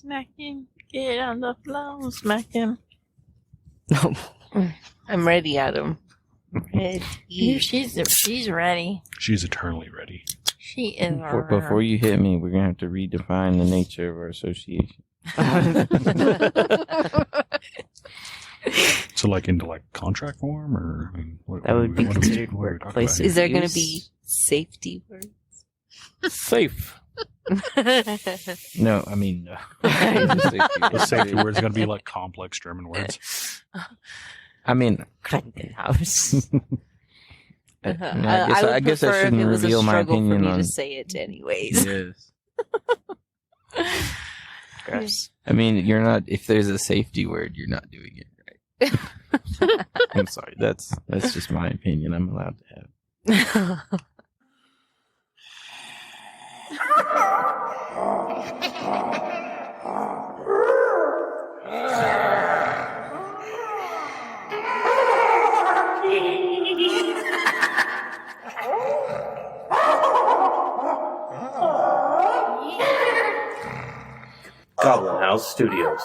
Smack him. Get on the floor. Smack him. I'm ready, Adam. She's ready. She's eternally ready. She is. Before you hit me, we're going to have to redefine the nature of our association. So, like, into, like, contract form, or, I mean, what, That would be what considered what are we talking workplace. about here? Is there going to be safety words? Safe. No, I mean, no. The safety words are going to be, like, complex German words. I mean, Krankenhaus. I guess I shouldn't reveal my opinion for me on. to say it anyways. Yes. Gross. I mean, you're not. If there's a safety word, you're not doing it right. I'm sorry. That's just my opinion. I'm allowed to have. Goblin House Studios.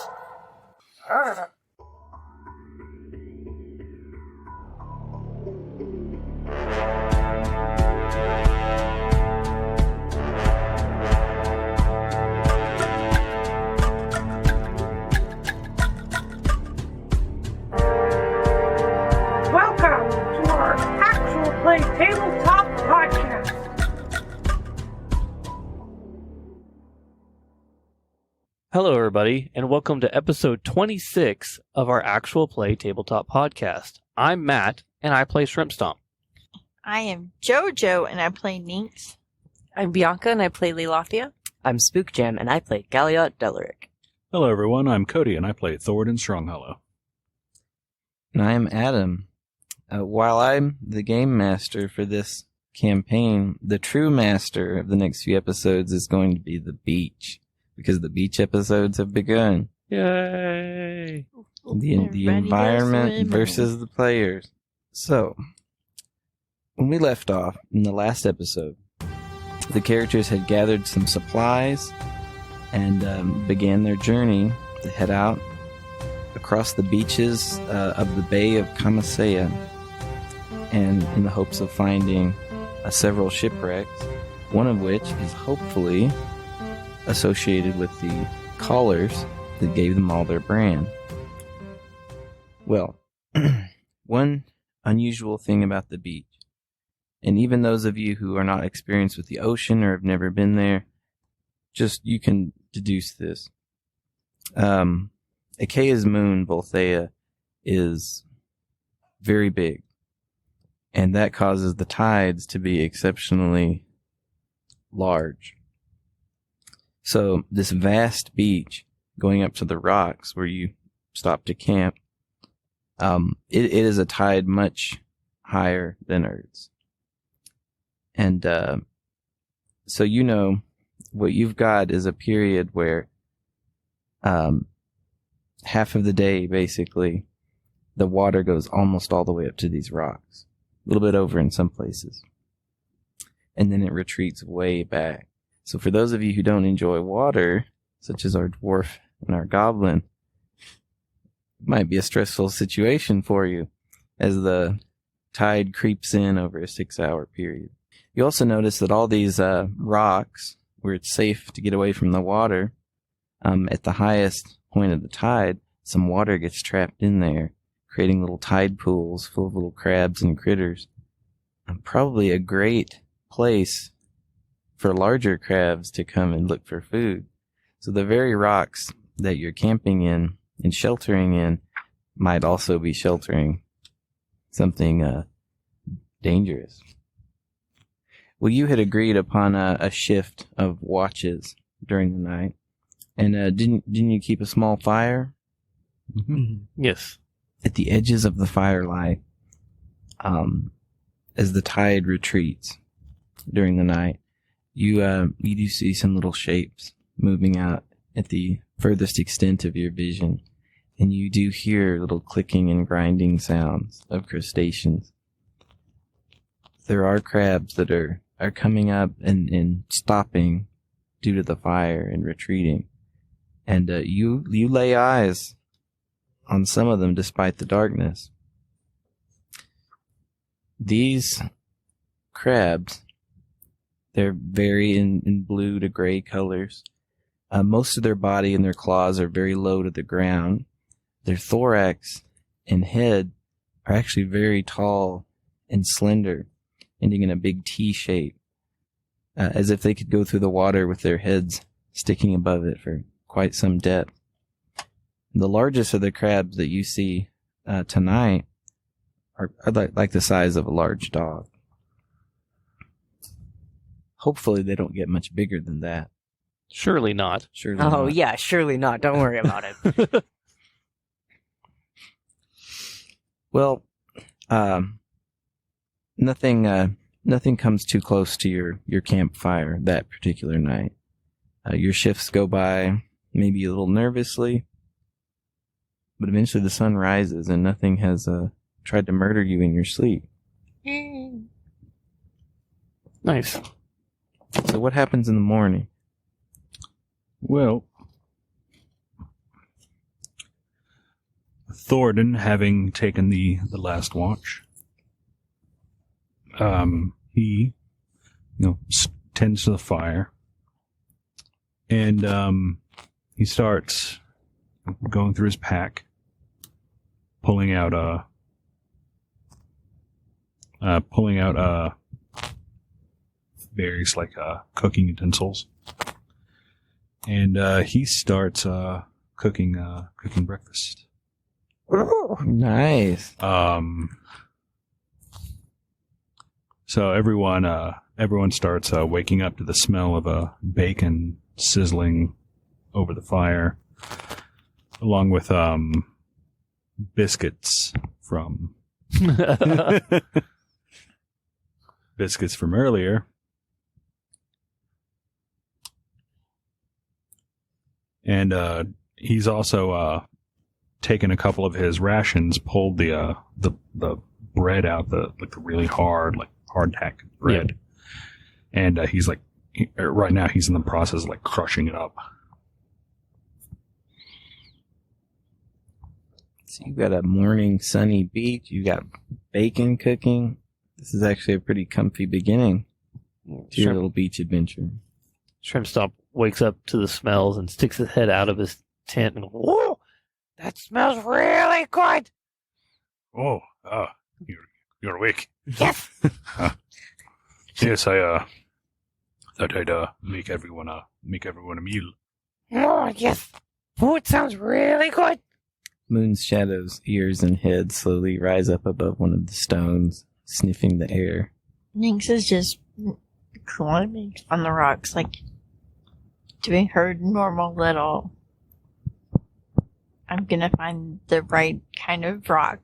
Welcome to our actual play tabletop podcast. Hello, everybody, and welcome to episode 26 of our actual play tabletop podcast. I'm Matt, and I play Shrimp Stomp. I am JoJo, and I play Ninx. I'm Bianca, and I play Leilathia. I'm Spook Jam, and I play Galliot Delaric. Hello, everyone. I'm Cody, and I play Thorward and Stronghollow. And I am Adam. While I'm the game master for this campaign, the true master of the next few episodes is going to be the beach, because the beach episodes have begun. Yay! The environment versus the players. So, when we left off in the last episode, the characters had gathered some supplies and began their journey to head out across the beaches of the Bay of Kamaseya, and in the hopes of finding several shipwrecks, one of which is hopefully associated with the collars that gave them all their brand. Well, one unusual thing about the beach, and even those of you who are not experienced with the ocean or have never been there, just you can deduce this. Achaea's moon, Volthea, is very big, and that causes the tides to be exceptionally large. So this vast beach going up to the rocks where you stop to camp, it is a tide much higher than Earth's. And so you know what you've got is a period where half of the day, basically, the water goes almost all the way up to these rocks. A little bit over in some places. And then it retreats way back. So for those of you who don't enjoy water, such as our dwarf and our goblin, it might be a stressful situation for you as the tide creeps in over a 6-hour period. You also notice that all these rocks, where it's safe to get away from the water, at the highest point of the tide, some water gets trapped in there, creating little tide pools full of little crabs and critters. Probably a great place for larger crabs to come and look for food. So the very rocks that you're camping in and sheltering in might also be sheltering something dangerous. Well, you had agreed upon a shift of watches during the night, and didn't you keep a small fire? Mm-hmm. Yes. At the edges of the firelight, as the tide retreats during the night, you do see some little shapes moving out at the furthest extent of your vision, and you do hear little clicking and grinding sounds of crustaceans. There are crabs that are coming up and stopping due to the fire and retreating. And you lay eyes on some of them despite the darkness. These crabs, they're very in blue to gray colors. Most of their body and their claws are very low to the ground. Their thorax and head are actually very tall and slender, ending in a big T shape, as if they could go through the water with their heads sticking above it for quite some depth. The largest of the crabs that you see tonight are like the size of a large dog. Hopefully they don't get much bigger than that. Surely not. Surely Oh, not. yeah, surely not. Don't worry about it. Well, nothing comes too close to your campfire that particular night. Your shifts go by maybe a little nervously, but eventually the sun rises and nothing has tried to murder you in your sleep. Nice. So what happens in the morning? Well, Thornton, having taken the last watch, he, tends to the fire, and he starts going through his pack, pulling out various cooking utensils, and he starts cooking breakfast. Nice. So everyone starts waking up to the smell of bacon sizzling over the fire, along with biscuits from earlier. And he's also taken a couple of his rations, pulled the bread out, the really hardtack bread, and he's right now he's in the process of crushing it up. So you got a morning sunny beach. You got bacon cooking. This is actually a pretty comfy beginning to your little beach adventure. Shrimp Stomp wakes up to the smells and sticks his head out of his tent and goes, "Whoa, that smells really good." Oh, you're awake. Yes. Yes, I thought I'd make everyone a meal. Oh, yes. Food sounds really good. Moon's shadow's ears and head slowly rise up above one of the stones, sniffing the air. Nynx is just climbing on the rocks, doing her normal little, I'm gonna find the right kind of rock.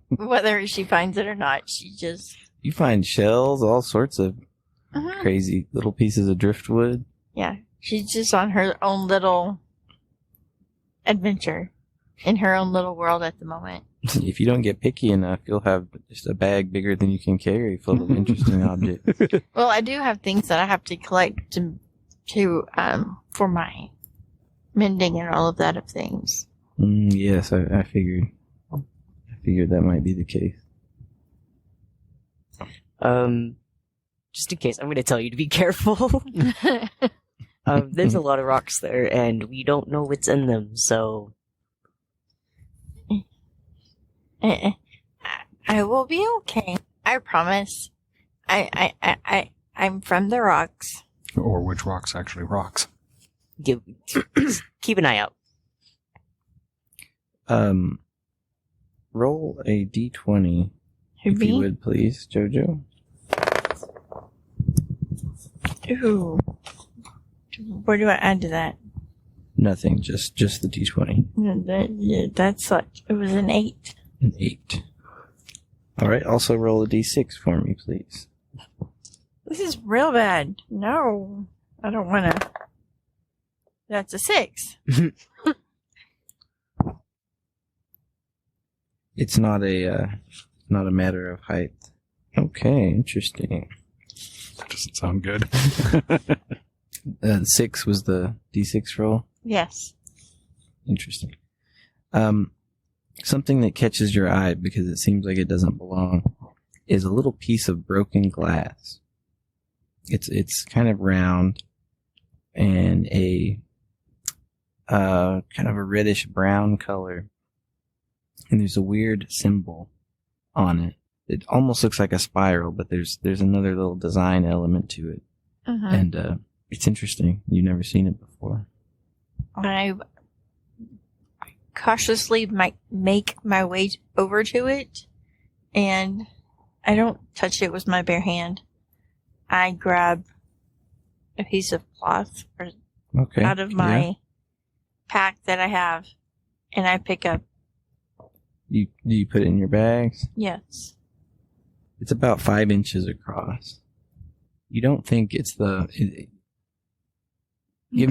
Whether she finds it or not, she just... You find shells, all sorts of Uh-huh. crazy little pieces of driftwood. Yeah, she's just on her own little adventure in her own little world at the moment. If you don't get picky enough, you'll have just a bag bigger than you can carry full of interesting objects. Well, I do have things that I have to collect to for my mending and all of that of things. Yes, I figured. I figured that might be the case. Just in case, I'm going to tell you to be careful. There's a lot of rocks there, and we don't know what's in them, so... I will be okay. I promise. I'm from the rocks. Or which rock's actually rocks. Keep an eye out. Roll a d20, if you would, please, Jojo. Ooh. What do I add to that? Nothing, just the d20. That's such. It was an 8. An 8. All right, also roll a d6 for me, please. This is real bad. No, I don't want to. That's a 6. It's not a matter of height. Okay, interesting. That doesn't sound good. 6 was the d6 roll. Yes. Interesting. Something that catches your eye because it seems like it doesn't belong is a little piece of broken glass. It's kind of round and a kind of a reddish brown color, and there's a weird symbol on it. It almost looks like a spiral, but there's another little design element to it, and it's interesting. You've never seen it before. I cautiously make my way over to it, and I don't touch it with my bare hand. I grab a piece of cloth out of my pack that I have, and I pick up. Do you put it in your bags? Yes. It's about 5 inches across. You don't think it's given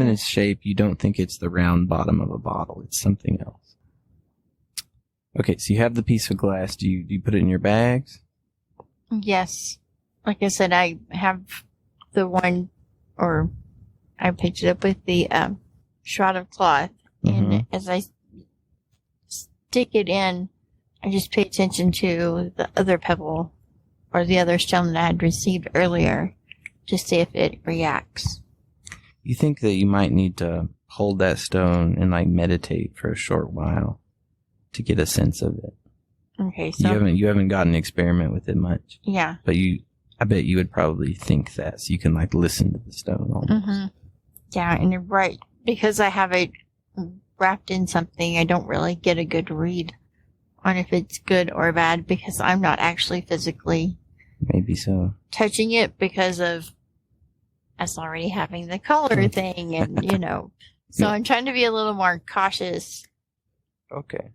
its shape, you don't think it's the round bottom of a bottle. It's something else. Okay, so you have the piece of glass. Do you put it in your bags? Yes. Like I said, I have the one, or I picked it up with the shroud of cloth. And as I stick it in, I just pay attention to the other pebble or the other stone that I had received earlier to see if it reacts. You think that you might need to hold that stone and like meditate for a short while to get a sense of it. Okay, so you haven't gotten to experiment with it much. Yeah. But I bet you would probably think that, so you can like listen to the stone almost. Yeah, and you're right. Because I have it wrapped in something, I don't really get a good read on if it's good or bad because I'm not actually physically Maybe so. touching it because of us already having the color thing and, So I'm trying to be a little more cautious. Okay.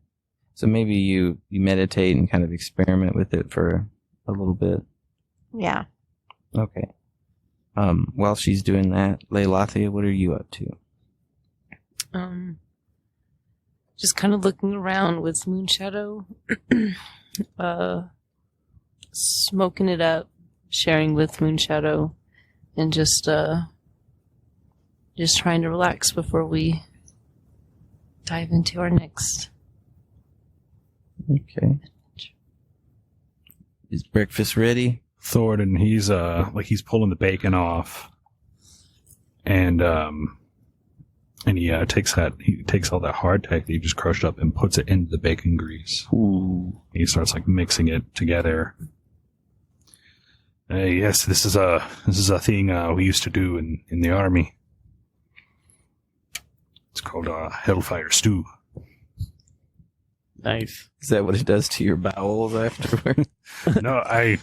So maybe you meditate and kind of experiment with it for a little bit. Yeah. Okay. While she's doing that, Leilathia, what are you up to? Just kind of looking around with Moonshadow, smoking it up, sharing with Moonshadow, and just trying to relax before we dive into our next. Okay. Is breakfast ready? Thornton, he's pulling the bacon off, and he takes all that hardtack that he just crushed up and puts it into the bacon grease. Ooh. He starts like mixing it together. Yes, this is a thing we used to do in the army. It's called Hellfire Stew. Nice. Is that what it does to your bowels afterward? No, I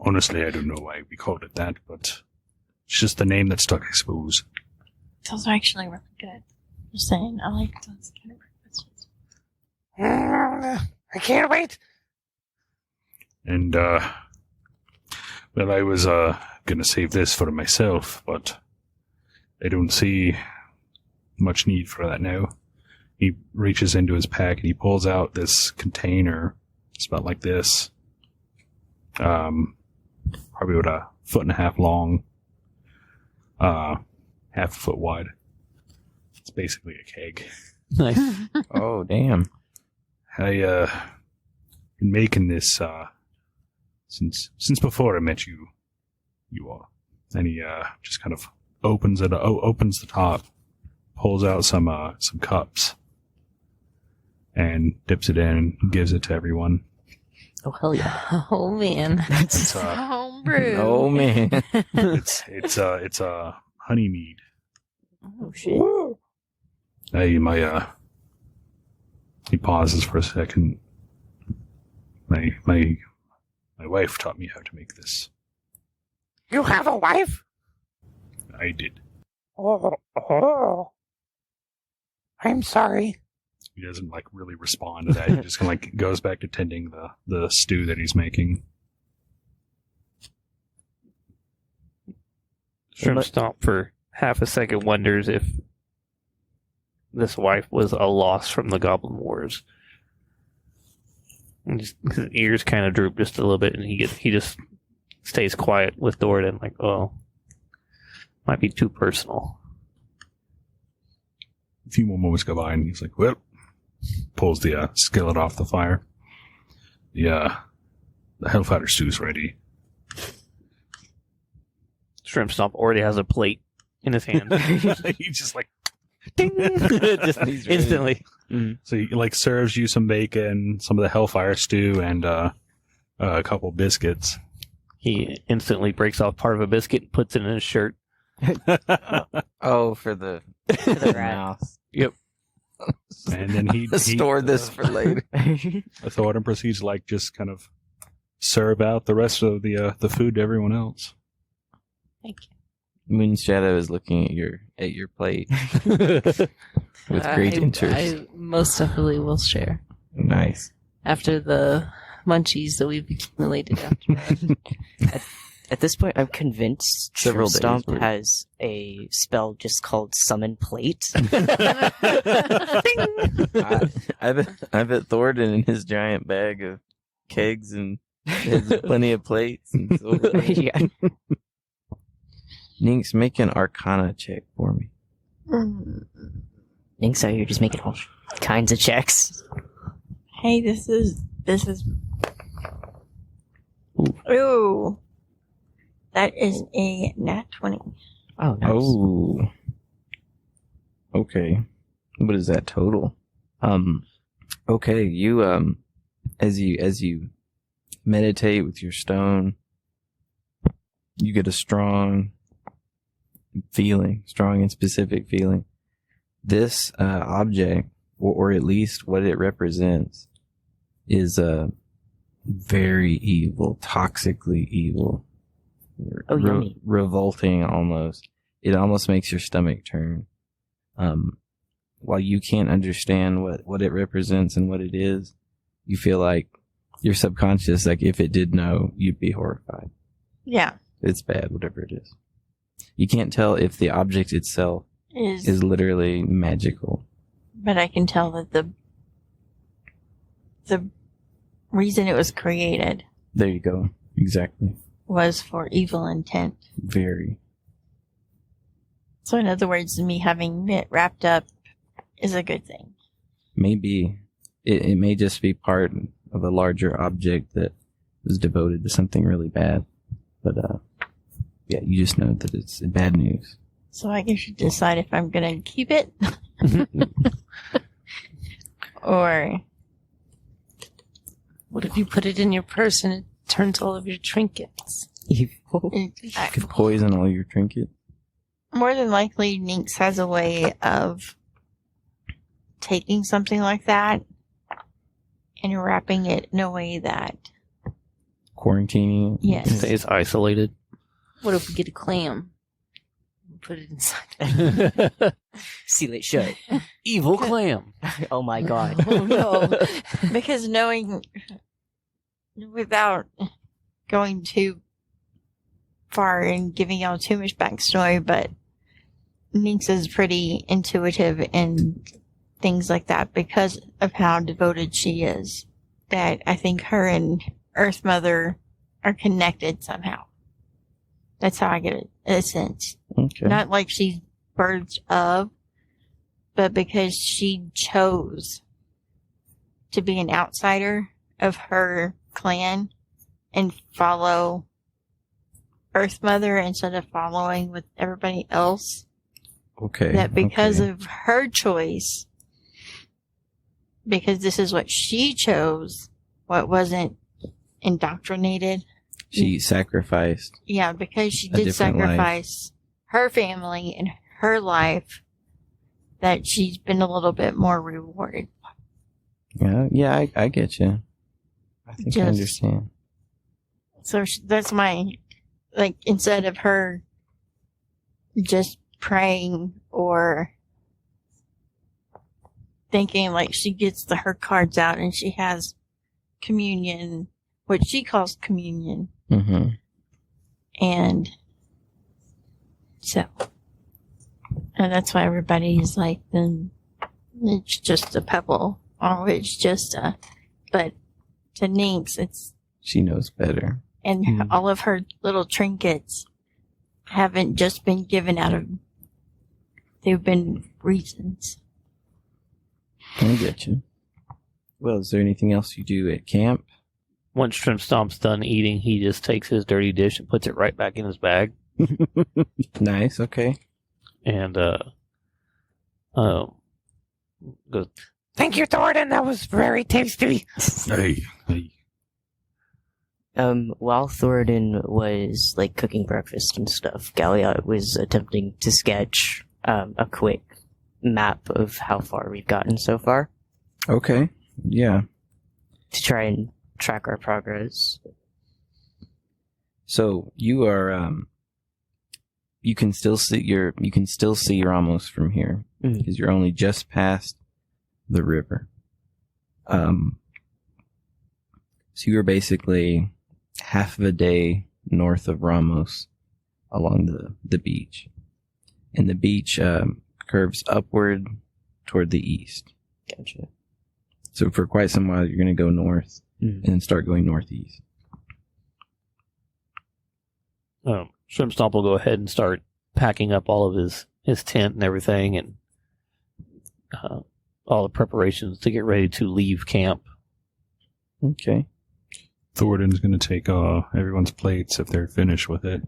honestly I don't know why we called it that, but it's just the name that stuck, I suppose. Those are actually really good. Just saying, I like those kind of breakfasts. I can't wait. And well, I was gonna save this for myself, but I don't see much need for that now. He reaches into his pack and he pulls out this container. It's about like this. Probably about 1.5 feet long. Half a foot wide. It's basically a keg. Nice. Oh, damn. I been making this since before I met you all. And he just kind of opens the top, pulls out some cups, and dips it in and gives it to everyone. Oh, hell yeah. Oh, man. It's Homebrew. Oh, man. it's honey mead. Oh, shit. He pauses for a second. My wife taught me how to make this. You have a wife? I did. Oh. I'm sorry. He doesn't like really respond to that. He just kind of like goes back to tending the stew that he's making. Shrimp Stomp for half a second wonders if this wife was a loss from the Goblin Wars. And just, his ears kind of droop just a little bit, and he just stays quiet with Doradin, like, oh, might be too personal. few more moments go by, and he's like, well, pulls the skillet off the fire. The hellfighter stew's ready. Shrimp Stomp already has a plate in his hand. He's just like, ding! Just instantly. So he like serves you some bacon, some of the hellfire stew, and a couple biscuits. He instantly breaks off part of a biscuit and puts it in his shirt. Oh, for the mouse. Yep. And then he Store this for later. Thornton proceeds to like just kind of serve out the rest of the food to everyone else. Thank you. Moon Shadow is looking at your plate with great interest. I most definitely will share Nice. after the munchies that we've accumulated after. At this point, I'm convinced Several Shrimp Stomp days worth. has a spell just called Summon Plate. I bet Thornton in his giant bag of kegs and has plenty of plates and silver. Yeah. Ninx, make an Arcana check for me. Think so? You're just making all kinds of checks. Hey, this is. Ooh. That is a nat 20. Oh, nice. Oh. Okay. What is that total? Okay, you as you meditate with your stone, you get a strong and specific feeling. This object, or at least what it represents, is very evil, toxically evil. Oh, yummy. Revolting almost. It almost makes your stomach turn. While you can't understand what it represents and what it is, you feel like your subconscious, like if it did know, you'd be horrified. Yeah. It's bad, whatever it is. You can't tell if the object itself is literally magical. But I can tell that the reason it was created There you go. Exactly. was for evil intent. Very. So in other words, me having it wrapped up is a good thing. Maybe it may just be part of a larger object that was devoted to something really bad. But yeah, you just know that it's bad news. So I guess you decide if I'm going to keep it or What if you put it in your purse and it turns all of your trinkets? Evil. Could poison all your trinkets. more than likely Ninx has a way of taking something like that and wrapping it in a way that, Quarantining. yes. Stays isolated. What if we get a clam? Put it inside. Seal it shut. Evil clam. Oh my god. Oh no. Because knowing, without going too far and giving y'all too much backstory, but Ninx is pretty intuitive in things like that because of how devoted she is. That I think her and Earth Mother are connected somehow. That's how I get a sense. Okay. Not like she's birds of, but because she chose to be an outsider of her clan and follow Earth Mother instead of following with everybody else. Okay. That because okay. of her choice, because this is what she chose, what wasn't indoctrinated. She sacrificed. Yeah, because she A did different life. sacrifice her family and her life, that she's been a little bit more rewarded. Yeah, I get you. I think I Just- understand. So that's my, like, instead of her just praying or thinking like she gets her cards out and she has communion, what she calls communion. Mm-hmm. And so, and that's why everybody's like, then it's just a pebble, or it's just a, but to Ninx, it's, She knows better. and Mhm. all of her little trinkets haven't just been given out of, they've been reasons. I get you. Well, is there anything else you do at camp? Once Shrimp Stomp's done eating, he just takes his dirty dish and puts it right back in his bag. Nice, okay. And goes, Thank you, Thornton. That was very tasty. Hey. While Thoradin was like cooking breakfast and stuff, Galliot was attempting to sketch a quick map of how far we've gotten so far Okay, yeah. to try and track our progress. So you are, you can still see Ramos from here because you're only just past the river. So you were basically half of a day north of Ramos along the beach. And the beach curves upward toward the east. Gotcha. So for quite some while, you're going to go north and then start going northeast. Shrimp Stomp will go ahead and start packing up all of his tent and everything, and all the preparations to get ready to leave camp. Okay. Thornton's going to take everyone's plates if they're finished with it.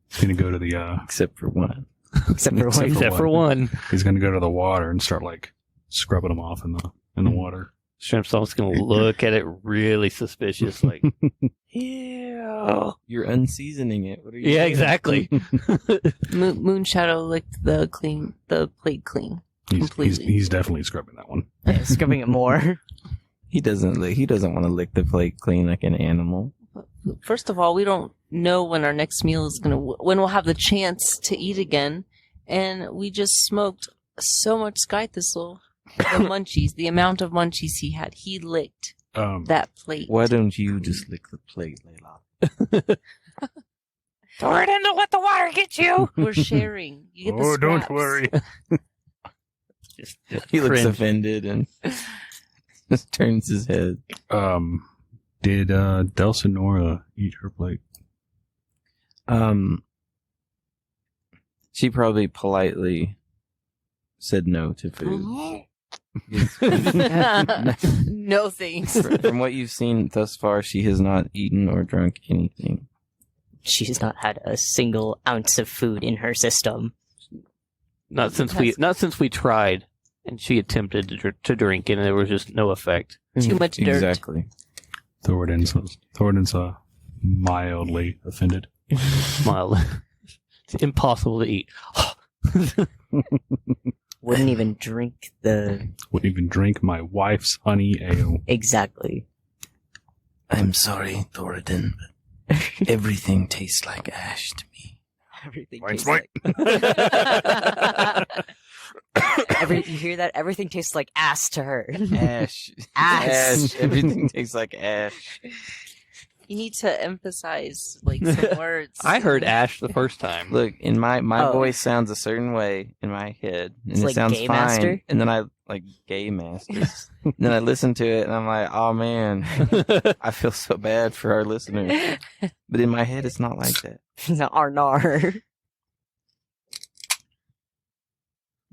He's going to go to the... Except for one. Except for one. Except for one. He's going to go to the water and start, like, scrubbing them off in the water. Shrimp Stomp's going to look at it really suspicious, like, Yeah. You're unseasoning it. What are you yeah, doing? exactly. Moonshadow licked the plate clean. Completely. He's definitely scrubbing that one. Yeah, scrubbing it more. He doesn't want to lick the plate clean like an animal. First of all, we don't know when our next meal is when we'll have the chance to eat again, and we just smoked so much sky thistle. The munchies, the amount of munchies he licked that plate. Why don't you just lick the plate, Layla? Thornton, don't let the water get you. We're sharing. You get the Oh, don't scraps. worry. Just He looks cringe. offended and just turns his head. Did Delsinora eat her plate? She probably politely said no to food. No thanks. From what you've seen thus far, she has not eaten or drunk anything. She's not had a single ounce of food in her system. Not since we tried, and she attempted to drink, and there was just no effect. Too much dirt. Exactly. Thornton's mildly offended. Smile. It's impossible to eat. Wouldn't even drink the... Wouldn't even drink my wife's honey ale. Exactly. I'm sorry, Thoradin, but everything tastes like ash to me. Everything Mine's tastes like... you hear that? Everything tastes like ass to her. Ash. Ass. Everything tastes like ash. You need to emphasize some words. I heard Ash the first time. Look, in my Oh. voice sounds a certain way in my head, and It's it like sounds Gay fine. Master? And then I like Gay Master. And then I listen to it, and I'm like, oh man, I feel so bad for our listeners. But in my head, it's not like that. Arnar.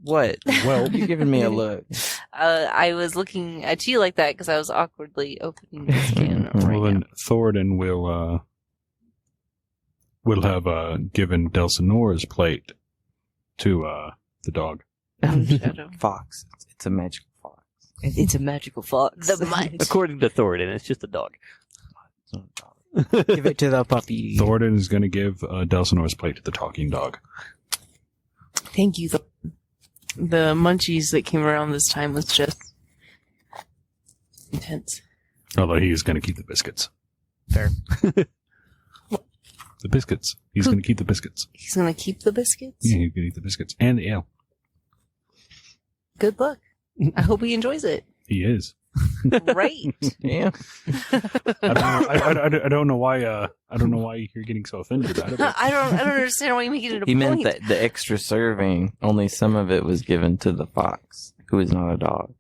What? Well, you're giving me a look. I was looking at you like that because I was awkwardly opening this can Well, right then now. Thornton will have given Delsinora's plate to the dog. Shadow. Fox. It's a magical fox. It's a magical fox. The munch. According to Thoradin, it's just a dog. It's not a dog. Give it to the puppy. Thornton is going to give Delsinora's plate to the talking dog. Thank you. The munchies that came around this time was just intense. Although he is going to keep the biscuits. Fair. The biscuits. He's going to keep the biscuits. He's gonna keep the biscuits. Yeah, he's going to eat the biscuits and the ale. Good luck. I hope he enjoys it. He is. Great. Yeah. I don't know why. I don't know why you're getting so offended about it. But I don't understand why you make it a He point. meant that the extra serving, only some of it was given to the fox, who is not a dog.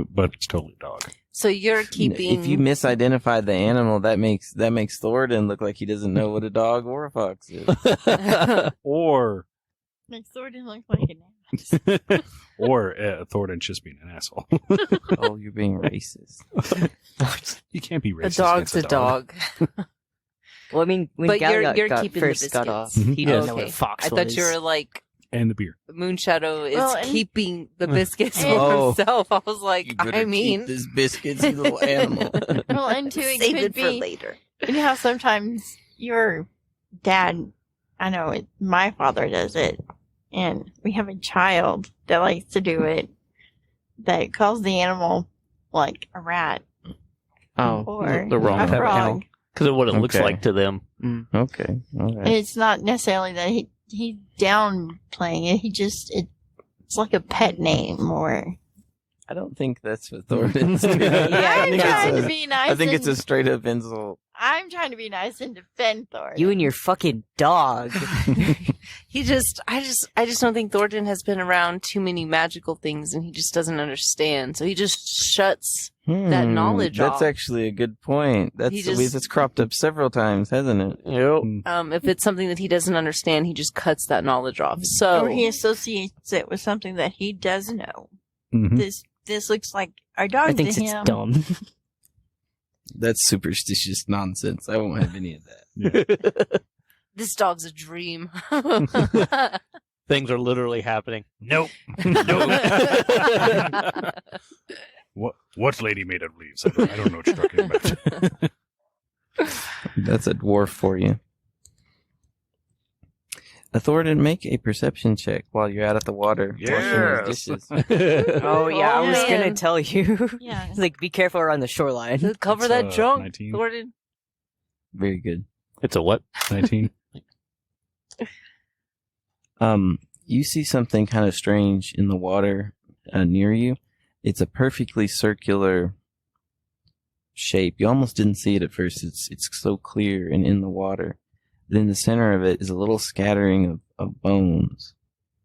but it's totally dog. So you're keeping. If you misidentified the animal, that makes Thoradin look like he doesn't know what a dog or a fox is. Or Makes Thornton look like an Or Thornton's just being an asshole. Oh, you're being racist. You can't be A racist. dog's a against dog. Well, I mean, when But Galliot you're got keeping the first got off, biscuits. he didn't know Okay. what fox I was. thought you were like And the beer. Moonshadow is Well, and- keeping the biscuits for Oh. himself. I was like, I mean, this biscuits, you little animal. Well, and two, it save could it for be. later. You know how sometimes your dad, I know it, my father does it, and we have a child that likes to do it, that calls the animal like a rat Oh, or the wrong a pet frog. kennel. Because of what it looks Okay. like to them. Okay, all And right. it's not necessarily that he's downplaying it. It's like a pet name, or I don't think that's what Thornton's doing. Yeah, I'm no. trying to be nice. I think it's a and- straight up insult. I'm trying to be nice and defend Thor. you and your fucking dog. I just don't think Thornton has been around too many magical things, and he just doesn't understand. So he just shuts. That knowledge That's off. actually a good point. He just- It's cropped up several times, hasn't it? Yep. If it's something that he doesn't understand, he just cuts that knowledge off. So or he associates it with something that he does know. Mhm. This looks like our dog I to think it's him. dumb. That's superstitious nonsense. I won't have any of that. this dog's a dream. Things are literally happening. Nope. What's lady made of leaves? I don't know what you're talking about. That's a dwarf for you. Thornton, make a perception check while you're out at the water washing those Yes. dishes. Oh yeah, I was man. gonna tell you. Yeah. Like, be careful around the shoreline. Cover It's, that junk, 19. Thornton. Very good. It's a what? 19. You see something kind of strange in the water near you. It's a perfectly circular shape. You almost didn't see it at first. It's so clear and in the water. But in the center of it is a little scattering of bones,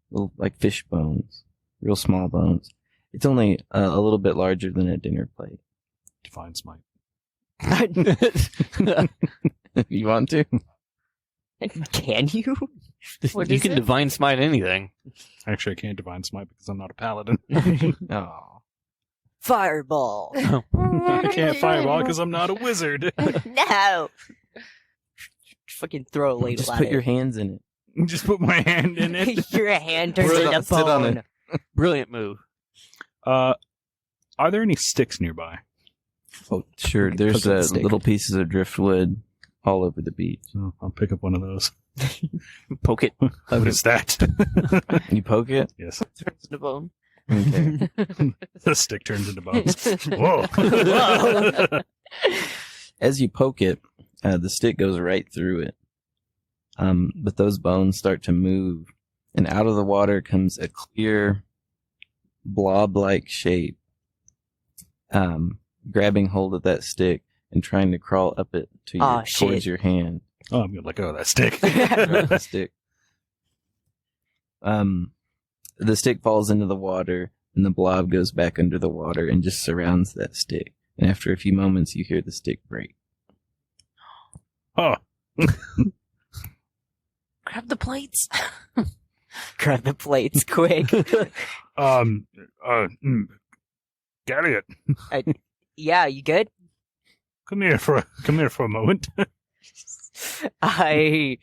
little like fish bones, real small bones. It's only a little bit larger than a dinner plate. Divine smite. You want to? Can you? What You is can it? divine smite anything. Actually, I can't divine smite because I'm not a paladin. Oh. Fireball. I can't fireball because I'm not a wizard. No. Fucking throw a ladle Just at put it. your hands in it. Just put my hand in it. Your hand turns Sit into on- sit on bone. it. Brilliant move. Are there any sticks nearby? Oh, sure. There's Cooking stick. little pieces of driftwood all over the beach. Oh, I'll pick up one of those. Poke it. What is that? You poke it? Yes. Turns into bone. Okay. The stick turns into bones. Whoa. As you poke it, the stick goes right through it. But those bones start to move, and out of the water comes a clear, blob-like shape, grabbing hold of that stick and trying to crawl up it to Aw, you, towards shit. your hand. Oh, I'm gonna let go of that stick. Grab the stick. The stick falls into the water, and the blob goes back under the water and just surrounds that stick. And after a few moments, you hear the stick break. Oh, Grab the plates. Grab the plates quick. Galliot, Yeah, you good? come here for a moment. I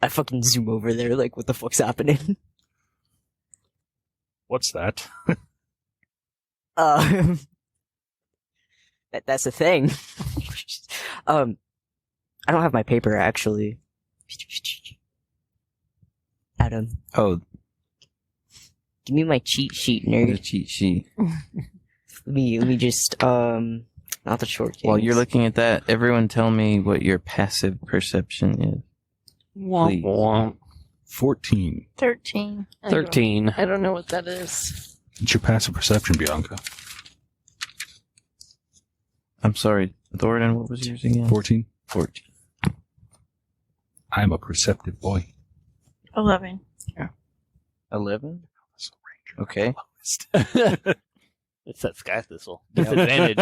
fucking zoom over there, like, what the fuck's happening? What's that? That's the thing. I don't have my paper, actually. Adam, Oh, give me my cheat sheet, the nerd. cheat sheet. Let me just, not the short games. While you're looking at that, everyone tell me what your passive perception is. Womp womp. 14. 13. 13. I don't know what that is. It's your passive perception, Bianca. I'm sorry, Thornton, what was yours again? 14. 14. I'm a perceptive boy. 11. 11? Okay. It's that sky thistle. Disadvantage.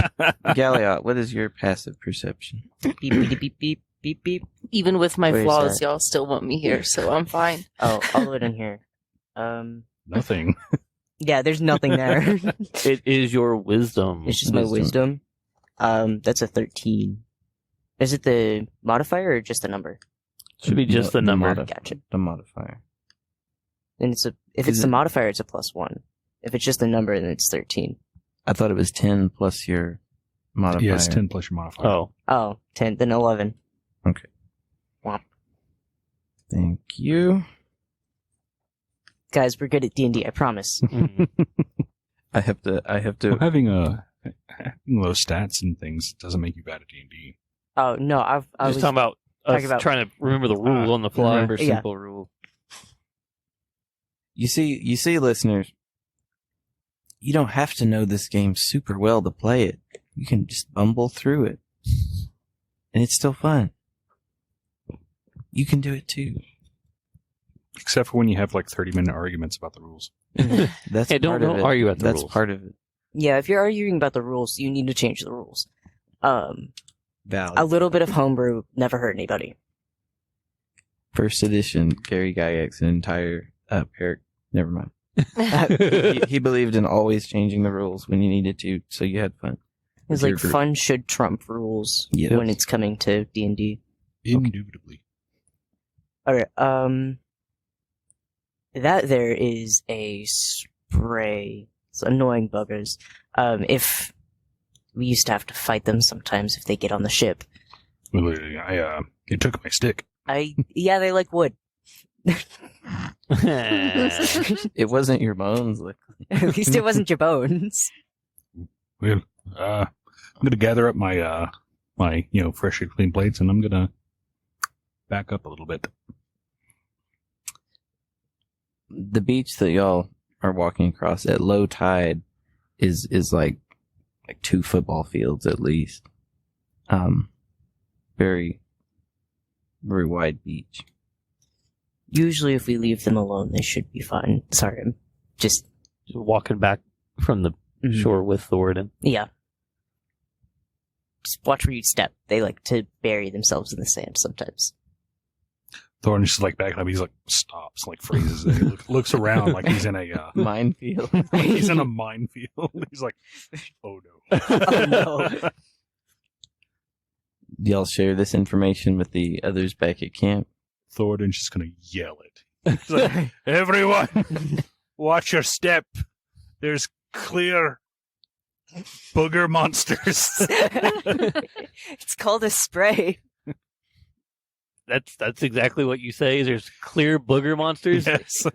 Galliot, what is your passive perception? beep, beep, beep, beep, beep, beep. Even with my Where is flaws, that? y'all still want me here, so I'm fine. Oh, I'll do it in here. Nothing. Yeah, there's nothing there. It is your wisdom. It's just my wisdom. That's a 13. Is it the modifier or just the number? Should be just the number. Gotcha. The modifier. Then if it's the modifier, it's a +1. If it's just the number, then it's 13. I thought it was 10 plus your modifier. Yeah, it's 10 plus your modifier. Oh. Oh, 10, then 11. Okay. Womp. Thank you. Guys, we're good at D&D, I promise. Mm. I have to. Well, having low stats and things doesn't make you bad at D&D. Oh, no, I Just was... talking about us about- trying to remember the rule on the fly. Remember Yeah. simple rule. You see, listeners, you don't have to know this game super well to play it. You can just bumble through it. And it's still fun. You can do it too. Except for when you have like 30-minute arguments about the rules. That's Hey, don't part of it. argue about the That's rules. part of it. Yeah, if you're arguing about the rules, you need to change the rules. Valid. A little bit of homebrew never hurt anybody. First edition, Gary Gygax, an entire never mind. He believed in always changing the rules when you needed to, so you had fun. It's With your like group. fun should trump rules Yes. when it's coming to D&D. Indubitably. Alright, that there is a spray. It's annoying buggers. If we used to have to fight them sometimes if they get on the ship. Well, it took my stick. Yeah, they like wood. It wasn't your bones. Like, At least it wasn't your bones. Well, I'm gonna gather up my freshly clean plates, and I'm gonna back up a little bit. the beach that y'all are walking across at low tide is like 2 football fields at least. Very, very wide beach. Usually if we leave them alone, they should be fine. Sorry, I'm just... Walking back from the shore with Thornton. Yeah. Just watch where you step. They like to bury themselves in the sand sometimes. Thornton's just like backing up. He's like stops, like freezes. And he looks around like he's in a Minefield. he's in a minefield. He's like, oh no, Oh, no. Y'all share this information with the others back at camp. Thornton's just gonna yell it. He's like, everyone, watch your step. There's clear booger monsters. It's called a spray. That's exactly what you say. There's clear booger monsters. Yes,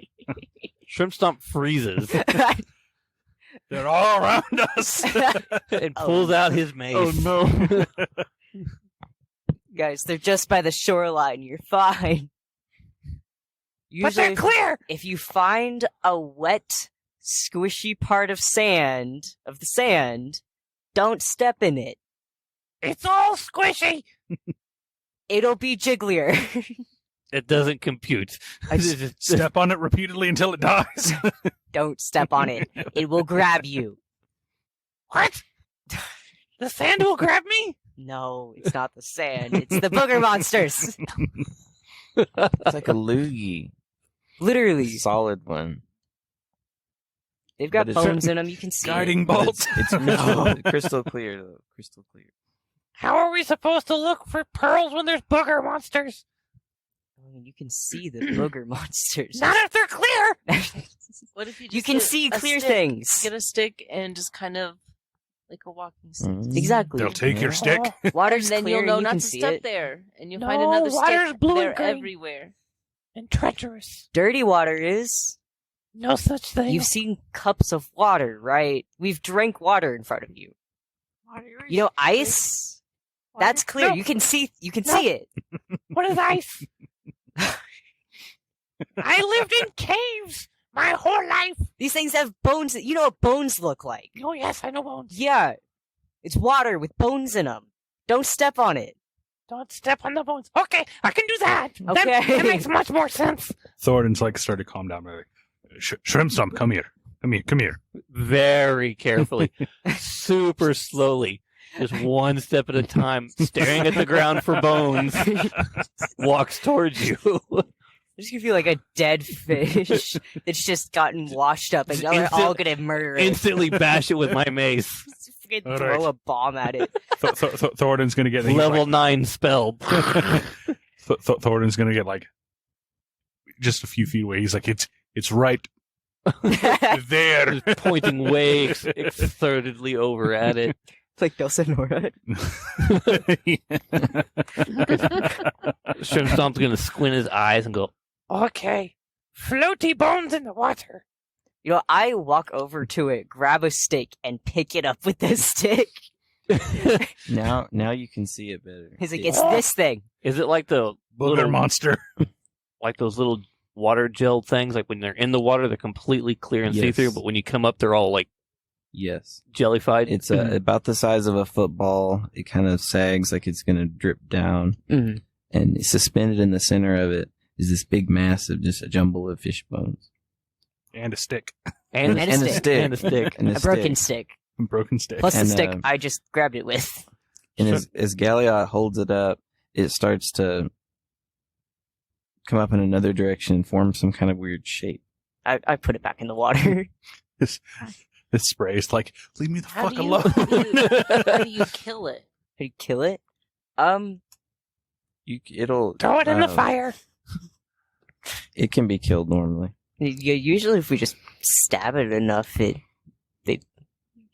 Shrimp Stomp freezes they're all around us. and pulls out his mace. Oh no. Guys, they're just by the shoreline. You're fine. But they're Usually, clear! if you find a wet, squishy part of the sand, don't step in it. It's all squishy! It'll be jigglier. It doesn't compute. Step on it repeatedly until it dies. Don't step on it. It will grab you. What? The sand will grab me? No, it's not the sand. It's the booger monsters. It's like a loogie. Literally. Solid one. They've got But it's- bones in them. You can see Guiding it. bolts. It's no. Crystal clear, though. Crystal clear. How are we supposed to look for pearls when there's booger monsters? I mean, you can see the booger monsters. Not if they're clear! What if you just You can get see a clear stick? things. Get a stick and just kind of like a walking stick. Mm. Exactly. They'll take your stick. Water's And then clear you'll know and you not can to see step it. there, and you'll No, find another water's stick. blue and They're green. everywhere. And treacherous. Dirty water is. No such thing. You've seen cups of water, right? We've drank water in front of you. You know, ice. That's clear. No. You can see. You can No. see it. What is ice? I lived in caves my whole life. These things have bones. You know what bones look like? Oh yes, I know bones. Yeah, it's water with bones in them. Don't step on it. Don't step on the bones. Okay, I can do that. Okay. That makes much more sense. Thornton's like started to calm down. Like, Shrimp Stomp, come here. Come here. Very carefully, super slowly, just one step at a time, staring at the ground for bones, walks towards you. There's gonna be like a dead fish that's just gotten washed up, and y'all are all gonna murder it. Instantly bash it with my mace. Just fucking All throw right. a bomb at it. Thornton's gonna get Level 9 spell. Thornton's gonna get like just a few feet away. He's like, it's right there. Just pointing way exertedly over at it. It's like Dosanora. Shrimpstomp's gonna squint his eyes and go, Okay. Floaty bones in the water. You know, I walk over to it, grab a stick, and pick it up with the stick. Now you can see it better. He's like, See it's it. this thing. is it like the Booger little, monster. like those little water gel things? Like when they're in the water, they're completely clear and Yes. see-through, but when you come up, they're all like Yes. jellified. It's about the size of a football. It kind of sags like it's going to drip down. Mhm. And suspended in the center of it is this big mass of just a jumble of fish bones. And a stick. and, and a and stick. And a stick. And A broken stick. A broken stick. Plus the And, stick I just grabbed it with. And as Galliot holds it up, it starts to come up in another direction and form some kind of weird shape. I put it back in the water. This spray is like, leave me the How fuck do you, alone. how do you kill it? How do you kill it? It'll Throw it in the fire. It can be killed normally. Usually if we just stab it enough, it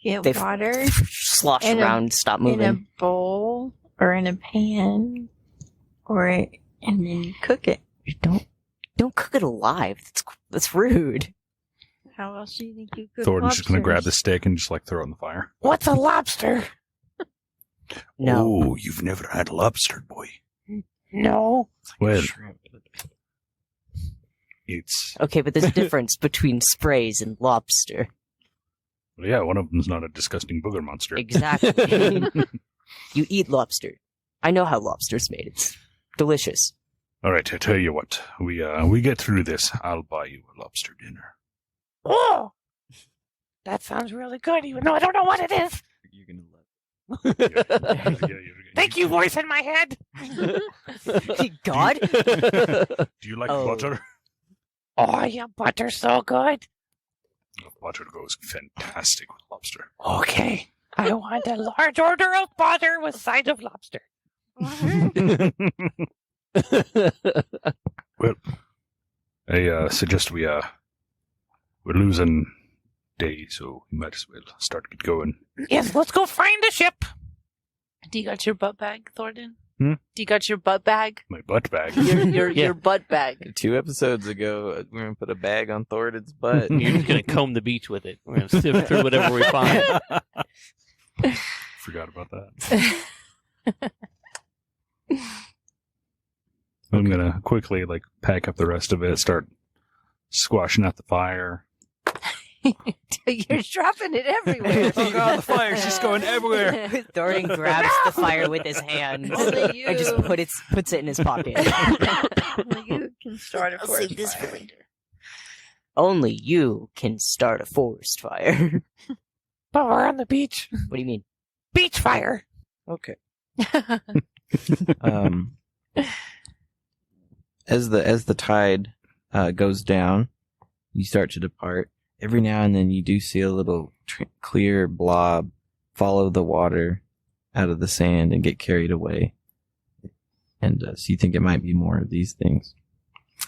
Get They- water slosh In a- around, stop in a moving. bowl or in a pan, and then you cook it. Don't cook it alive. That's rude. How else do you think you cook Thornton's just gonna grab the lobsters? stick and just like throw it in the fire. What's a lobster? No. Oh, you've never had lobster, boy. No. Well, it's Okay, but there's a difference between sprays and lobster. well, yeah. One of them's not a disgusting booger monster. Exactly. You eat lobster. I know how lobster's made. It's delicious. All right, I tell you what. We get through this. I'll buy you a lobster dinner. Oh. That sounds really good, even though I don't know what it is. You're gonna love Thank you, voice in my head. God? Do you like Oh. butter? Oh, yeah, butter's so good. Butter goes fantastic with lobster. Okay. I want a large order of butter with side of lobster. Well, I suggest we're losing day, so we might as well start to get going. Yes, let's go find a ship. Do you got your butt bag, Thornton? Hmm? Do you got your butt bag? My butt bag. Your Yeah. your butt bag. 2 episodes ago, we're gonna put a bag on Thornton's butt. You're just gonna comb the beach with it. We're gonna sift through whatever we find. Forgot about that. I'm gonna quickly like pack up the rest of it, start squashing out the fire. You're dropping it everywhere. Oh god, the fire's just going everywhere. Thornton grabs the fire with his hands Only you. and just puts it in his pocket. Only you can start a I'll forest save this for fire. later. Only you can start a forest fire. But we're on the beach. What do you mean? Beach fire. Okay. As the tide goes down, you start to depart. Every now and then, you do see a little clear blob follow the water out of the sand and get carried away. And so you think it might be more of these things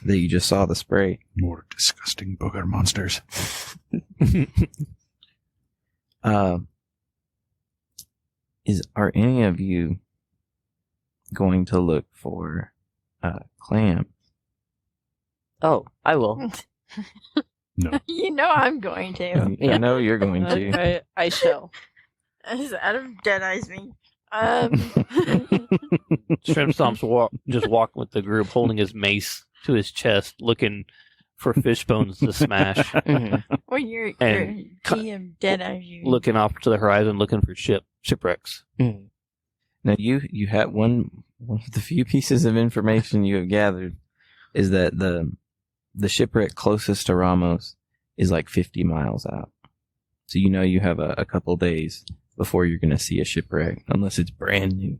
that you just saw the spray. More disgusting booger monsters. Are any of you going to look for clams? Oh, I will. No. You know I'm going to. Yeah. I know you're going to. I shall. As Adam dead-eyes me. Shrimp Stomp's just walking with the group, holding his mace to his chest, looking for fish bones to smash. Mhm. When you're And GM dead-eyes you. Looking off to the horizon, looking for shipwrecks. Mhm. Now you had one of the few pieces of information you have gathered is that the shipwreck closest to Ramos is like 50 miles out. So you know you have a couple days before you're going to see a shipwreck, unless it's brand new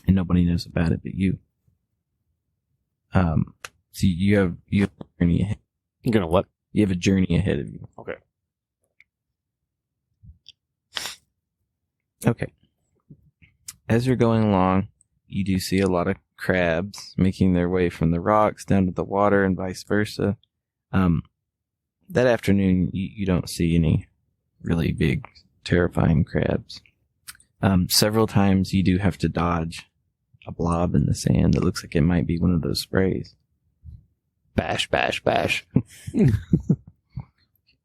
and nobody knows about it but you. So you have a journey ahead. You're gonna what? You have a journey ahead of you. Okay. Okay. As you're going along, you do see a lot of crabs making their way from the rocks down to the water and vice versa. That afternoon, you don't see any really big, terrifying crabs. Several times you do have to dodge a blob in the sand that looks like it might be one of those sprays. Bash, bash, bash.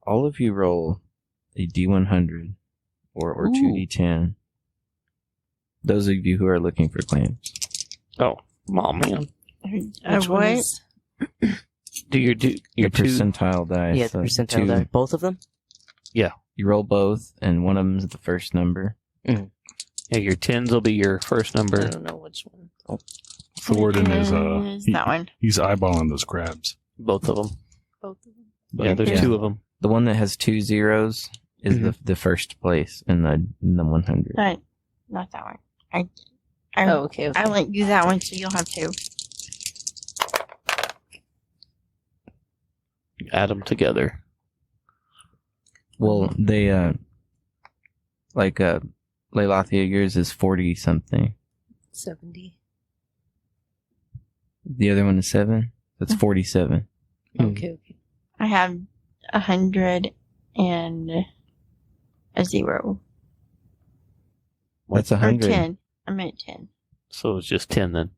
All of you roll a D100 or 2D10. Those of you who are looking for clams. Oh man. Which one what? is- Do your The two? percentile dice. Yeah, the so percentile two- die. Both of them? You roll both, and one of them is the first number. Yeah, your 10s will be your first I number. don't know which one. Thornton is that one. he's eyeballing those crabs. Both of them. Both of them. Yeah, there's Yeah. two of them. The one that has 2 zeros is the first place in the 100. Not that one. Oh, okay. I lent you that one, so you'll have two. You add them together. Well, they Leilathia, yours is 40 something. 70. The other one is 7. That's 47. Okay, okay. I have 100 and a 0. That's Or 100. 10. I meant 10. So it's just 10 then.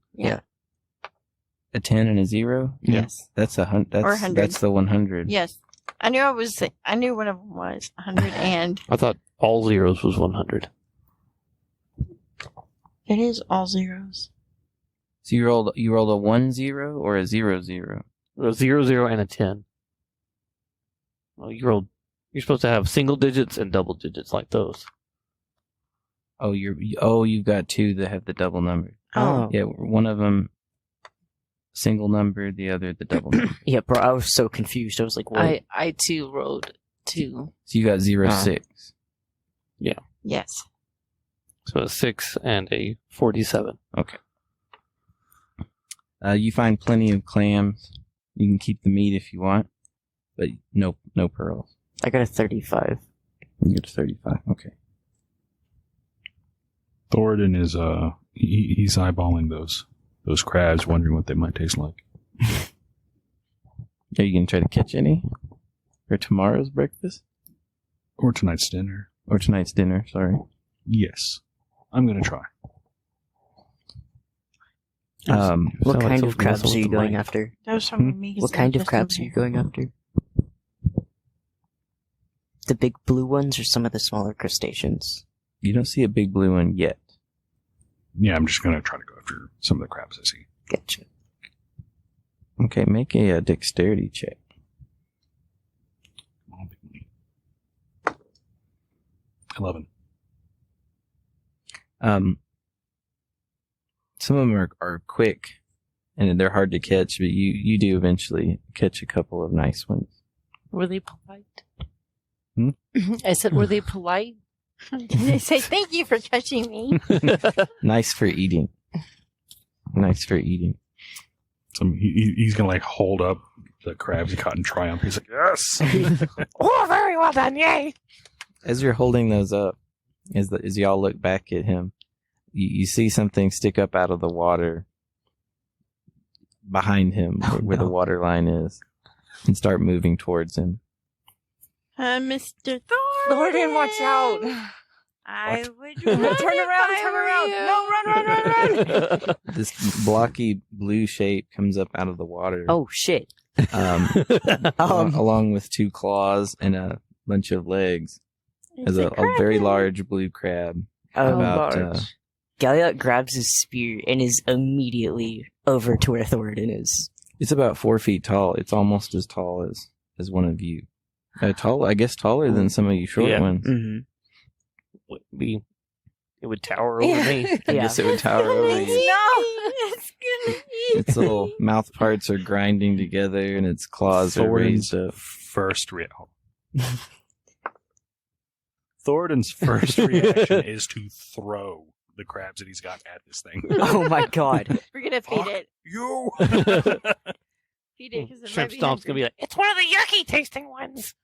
A 10 and a 0? Yeah. Yes. That's a 100. Or That's 100. that's the 100. Yes. I knew one of them was 100 and I thought all zeros was 100. it is all zeros. So you rolled a 1 0 or a 0 0? A 0, 0, and a 10. Well, you're supposed to have single digits and double digits like those. Oh, you've got 2 that have the double number. Oh. Yeah, one of them single number, the other the double number. Yeah, bro, I was so confused. I was like, what? I too wrote 2. So you got 0 Oh. 6. Yes. So a 6 and a 47. Okay. You find plenty of clams. You can keep the meat if you want, but no pearls. I got a 35. You get to 35. Okay. Thornton is he's eyeballing those crabs, wondering what they might taste like. Are you gonna try to catch any for tomorrow's breakfast Or tonight's dinner. or tonight's dinner? Sorry. Yes. I'm gonna try. What Sound like kind of something crabs else are you with the going mic. after? Those from me. What kind of crabs are you going after? The big blue ones or some of the smaller crustaceans? You don't see a big blue one yet. Yeah, I'm just gonna try to go after some of the crabs I see. Gotcha. Okay, make a dexterity check. 11. Some of them are quick and they're hard to catch, but you do eventually catch a couple of nice ones. Were they polite? Hmm? I said, were they polite? They say thank you for touching me. Nice for eating. Nice for eating. So he's gonna like hold up the crabs he caught in triumph. He's like, yes. Oh, very well done, yay! As you're holding those up, as y'all look back at him, you see something stick up out of the water behind him, where the water line is, and start moving towards him. Mr. Thornton, watch out! I would Turn run around, if I turn were around. you. No, run. This blocky blue shape comes up out of the water. Oh, shit. Along with 2 claws and a bunch of legs. It's As a very large blue crab. About, Galliot grabs his spear and is immediately over to where Thornton is. It's about 4 feet tall. It's almost as tall as one of you. I guess taller than some of you short Yeah. ones. Mm-hmm. It would tower over me. I guess it would tower over you. It's gonna eat Its little mouth parts are grinding together and its claws are raised up. First reaction. Thornton's first reaction is to throw the crabs that he's got at this thing. Oh my god. We're gonna feed Fuck it. you! He did because Shrimp Stomp's gonna be like, It's one of the yucky tasting ones.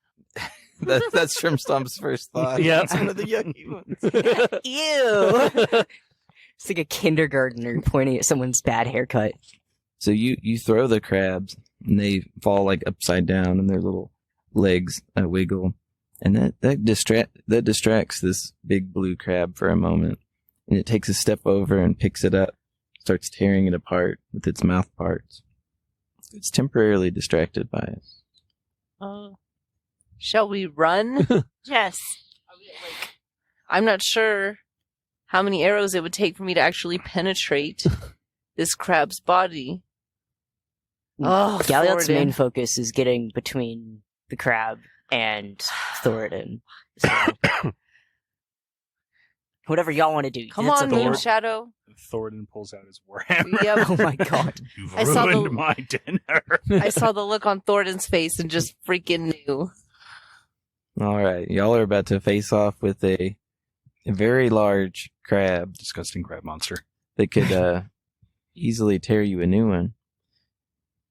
That's Shrimp Stomp's first thought. Yeah. It's one of the yucky ones. Ew. It's like a kindergartner pointing at someone's bad haircut. So you throw the crabs, and they fall like upside down, and their little legs wiggle, and that distracts this big blue crab for a moment, and it takes a step over and picks it up, starts tearing it apart with its mouth parts. It's temporarily distracted by it. Shall we run? Yes. I'm not sure how many arrows it would take for me to actually penetrate this crab's body. Oh, Galliot's Thoradin. main focus is getting between the crab and Thoradin. So, whatever y'all want to do. Come that's on, up to you. Moon Shadow. Thoradin pulls out his warhammer. Yep. Oh my god. You've I saw ruined the- my dinner. I saw the look on Thoradin's face and just freaking knew. All right, y'all are about to face off with a very large crab Disgusting crab monster. that could easily tear you a new one.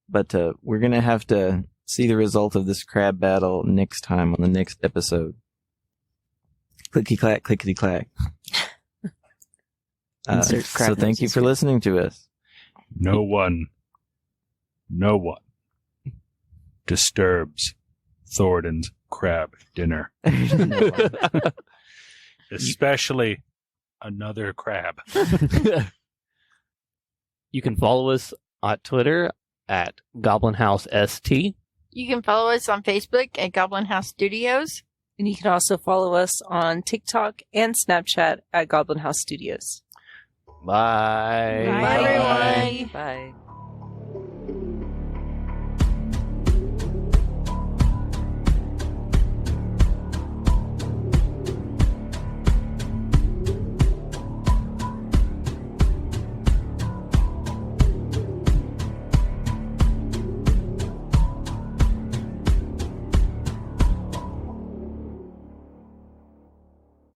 But we're going to have to see the result of this crab battle next time on the next episode. Clickety-clack, clickety-clack. Insert crab So thank you noises for here. listening to us. No one disturbs Thoradin's crab dinner. Especially another crab. You can follow us on Twitter at Goblin House ST. You can follow us on Facebook at Goblin House Studios. And you can also follow us on TikTok and Snapchat at Goblin House Studios. Bye. Bye, everyone. Bye.